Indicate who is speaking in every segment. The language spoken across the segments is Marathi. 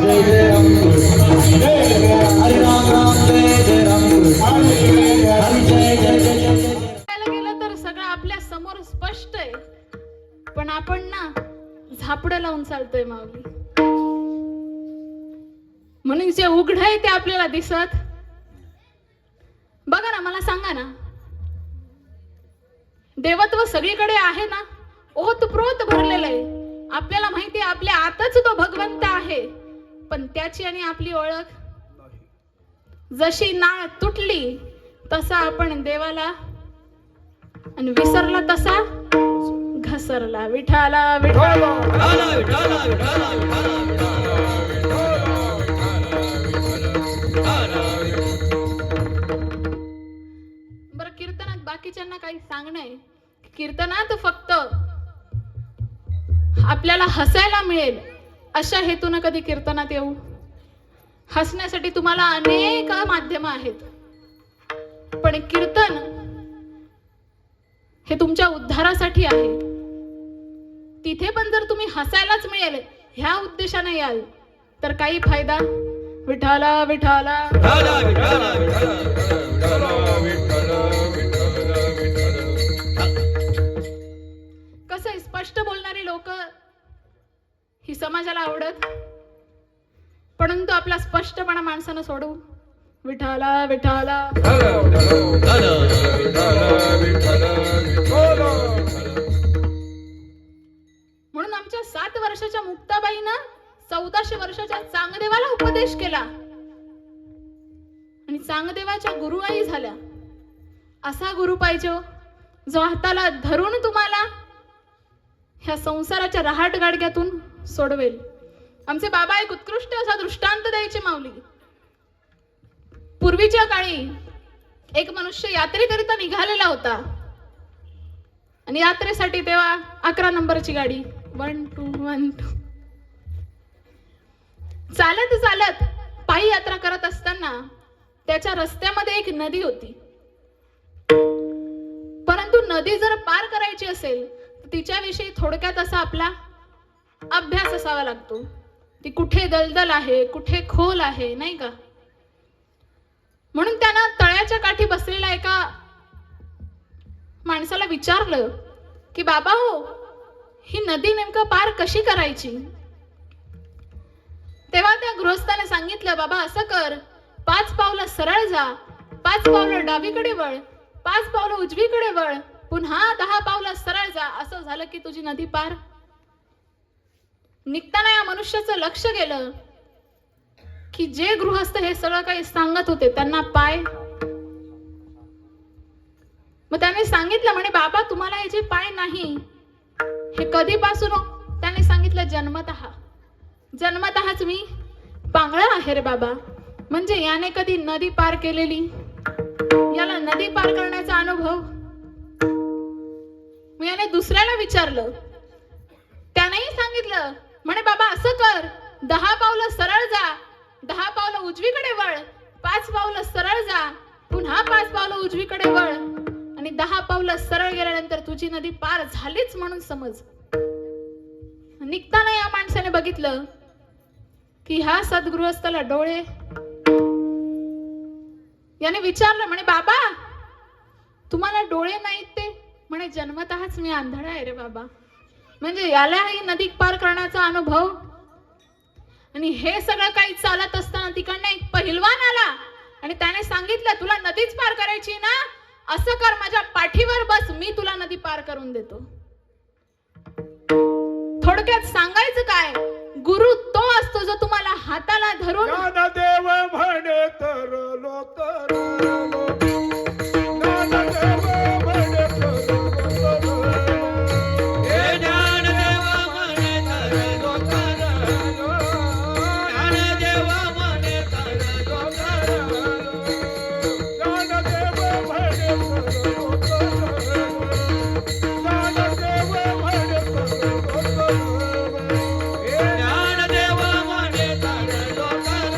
Speaker 1: जय जय राम कृष्ण हरे राम राम जय जय राम कृष्ण हरे जय जय जय जय.
Speaker 2: गेलं तर सगळं आपल्या समोर स्पष्ट आहे, पण आपण ना झापडं लावून चालतोय माऊली. म्हणून जे उघड आहे ते आपल्याला दिसत. बघा ना, मला सांगा ना, देवत्व सगळीकडे आहे ना, ओतप्रोत भरलेलं आहे. आपल्याला माहिती आहे आपल्या आतच तो भगवंत आहे, पण त्याची आणि आपली ओळख. जशी नाळ तुटली तसा आपण देवाला, आणि विसरला तसा घसरला. विठाला विठाला बरं, कीर्तनात बाकीच्यांना काही सांगणं आहे. कीर्तनात फक्त आपल्याला हसायला मिळेल अशा हेतून कधी कीर्तनात येऊ. हसण्यासाठी तुम्हाला अनेक माध्यम आहेत, पण कीर्तन हे तुमच्या उद्धारासाठी आहे. तिथे पण जर तुम्ही हसायलाच मिळेल ह्या उद्देशाने याल तर काही फायदा. विठाला विठाला कसं स्पष्ट बोलणारी लोक ही समाजाला आवडत, परंतु आपला स्पष्टपणा माणसानं सोडू. विठाला विठाला म्हणून आमच्या 7 वर्षाच्या मुक्ताबाईनं 1400 वर्षाच्या चांगदेवाला उपदेश केला आणि चांगदेवाच्या गुरुआई झाल्या. असा गुरु पाहिजे जो हाताला धरून तुम्हाला ह्या संसाराच्या रहाट गाडग्यातून सोडवेल. आमचे बाबा एक उत्कृष्ट असा दृष्टांत द्यायचे माऊली. पूर्वीच्या काळी एक मनुष्य यात्रेकरिता निघालेला होता आणि यात्रेसाठी तेव्हा 11 नंबरची गाडी 1 2 1 2 चालत चालत पायी यात्रा करत असताना त्याच्या रस्त्यामध्ये एक नदी होती. परंतु नदी जर पार करायची असेल तर तिच्याविषयी थोडक्यात असा आपला अभ्यास असावा लागतो. ती कुठे दलदल आहे, कुठे खोल आहे, नाही का. म्हणून त्यानं तळ्याच्या काठी बसलेल्या एका माणसाला विचारलं की बाबा हो, ही नदी नेमकं पार कशी करायची. तेव्हा त्या गृहस्थाने सांगितलं, बाबा असं कर, 5 पावलं सरळ जा, 5 पावलं डावीकडे वळ, 5 पावलं उजवीकडे वळ, पुन्हा 10 पावलं सरळ जा. असं झालं की तुझी नदी पार. निघताना या मनुष्याचं लक्ष गेलं की जे गृहस्थ हे सगळं काही सांगत होते त्यांना पाय. मग त्याने सांगितलं, म्हणे बाबा तुम्हाला हे जे पाय नाही हे कधीपासून हो. त्याने सांगितलं जन्मतःच मी पांगळा आहे रे बाबा. म्हणजे याने कधी नदी पार केलेली, याला नदी पार करण्याचा अनुभव. मग याने दुसऱ्याला विचारलं, त्यानेही सांगितलं, म्हणे बाबा असं कर, 10 पावलं सरळ जा, 10 पावलं उजवीकडे वळ, 5 पावलं सरळ जा, पुन्हा 5 पावलं उजवीकडे वळ, आणि 10 पावलं सरळ गेल्यानंतर तुझी नदी पार झालीच म्हणून समज. निघताना या माणसाने बघितलं की ह्या सद्गृहस्थाला डोळे. याने विचारलं, म्हणे बाबा तुम्हाला डोळे नाहीत ते. म्हणे जन्मतःच मी आंधळा आहे रे बाबा. म्हणजे यालाही नदी पार करण्याचा अनुभव. आणि हे सगळं काही चालत असताना तिकडनं एक पहिलवान आला आणि त्याने सांगितलं, तुला नदीच पार करायची ना, असं कर, माझ्या पाठीवर बस, मी तुला नदी पार करून देतो. थोडक्यात सांगायचं काय, गुरु तो असतो जो तुम्हाला हाताला धरून
Speaker 3: ज्ञानदेव म्हणे तरलो तरलो, ज्ञानदेव म्हणे तरलो तरलो, हे ज्ञानदेव म्हणे तरलो तरलो, ज्ञानदेव म्हणे तरलो तरलो, ज्ञानदेव म्हणे तरलो तरलो, ज्ञानदेव म्हणे तरलो तरलो, हे ज्ञानदेव म्हणे तरलो तरलो.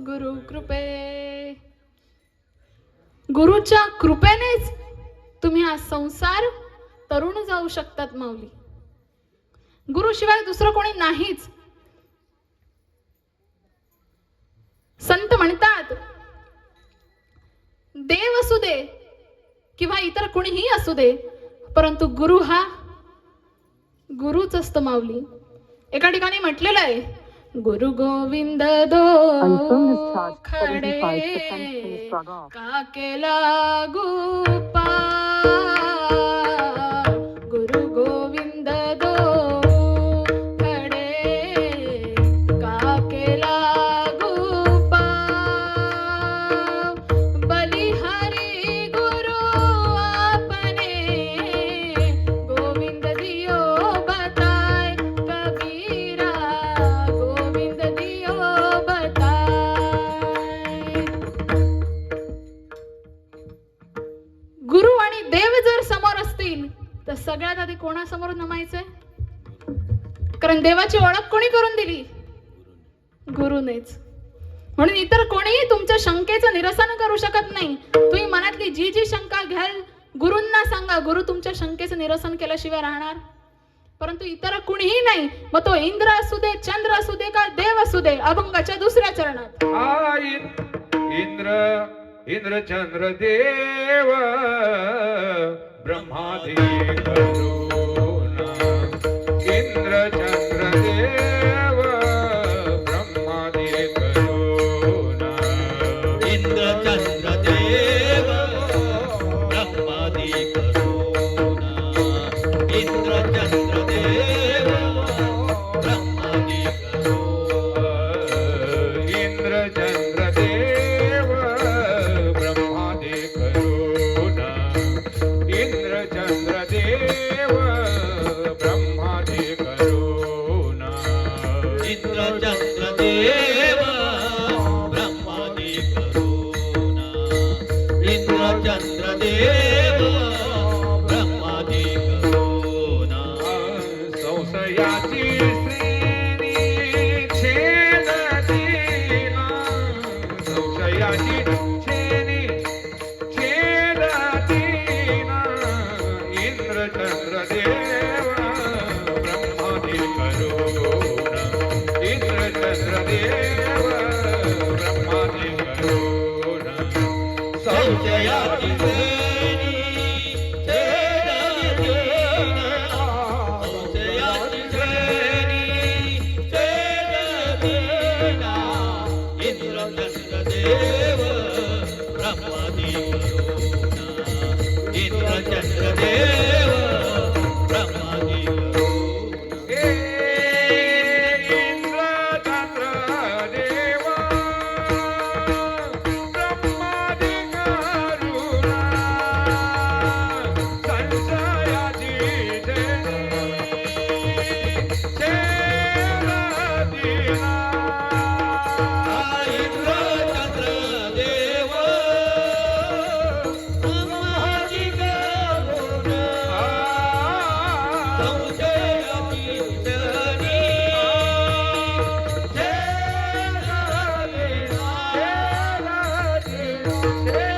Speaker 2: गुरु कृपे गुरुच्या कृपेनेच तुम्ही हा संसार तरुण जाऊ शकतात माऊली. गुरुशिवाय दुसरं कोणी नाहीच. संत म्हणतात देव असू दे किंवा इतर कोणीही असू दे, परंतु गुरु हा गुरुच असतो माऊली. एका ठिकाणी म्हटलेलं आहे, गुरु गोविंद दो खडे का केला गोपाळ. गुरु गोविंद दो खडे का केला गोपाळ. बलिहारी गुरु आपने गोविंद दियो बताय. कबीरा गोविंद दियो बताय. गुरु आणि देव जर समोर असतील तर सगळ्यात आधी कोणासमोर नमायचंय? कारण देवाची ओळख कोणी करून दिली? गुरुनेच. म्हणून इतर कोणीही तुमच्या शंकेचं निरसन करू शकत नाही. तुम्ही मनातली जी जी शंका घ्याल गुरूंना सांगा. गुरु तुमच्या शंकेचं निरसन केल्याशिवाय राहणार. परंतु इतर कुणीही नाही. मग तो इंद्र असू दे, चंद्र असू दे का देव असू दे. अभंगाच्या दुसऱ्या चरणात
Speaker 3: इंद्र चंद्र देव ब्रह्मादेव करुणा. इंद्र चंद्र देव ब्रह्मादेव करुणा.
Speaker 1: इंद्र चंद्र देव ब्रह्मादि करुणा. इंद्र चंद्र देव ब्रह्मादि करुणा.
Speaker 3: इंद्र चंद्र देव ब्रह्मादेव करुणा. इंद्र चंद्र देव ब्रह्मादेव करुणा.
Speaker 1: इंद्र चंद्र देव ब्रह्मादि करुणा. इंद्र चंद्र देव ब्रह्मादि करुणा.
Speaker 3: संशयाची श्रेणी छेदतीला. संशयाची श्रेणी छेदतीला. इंद्र चंद्र देव ब्रह्मादेव करुणा. इंद्र चंद्र देव ब्रह्मादेव करुणा.
Speaker 1: संशयाची श्रेणी छेदतीला. संशयाची श्रेणी छेदतीला. इंद्र चंद्र देव ब्रह्मादि करुणा. इंद्र चंद्र देव ब्रह्मादि करुणा.
Speaker 3: इंद्र चंद्र देव ब्रह्मादि करुणा. संशयाची छेदतीला.
Speaker 1: इंद्र चंद्र देव ब्रह्मादि करुणा. संशयाची श्रेणी छेदतीला.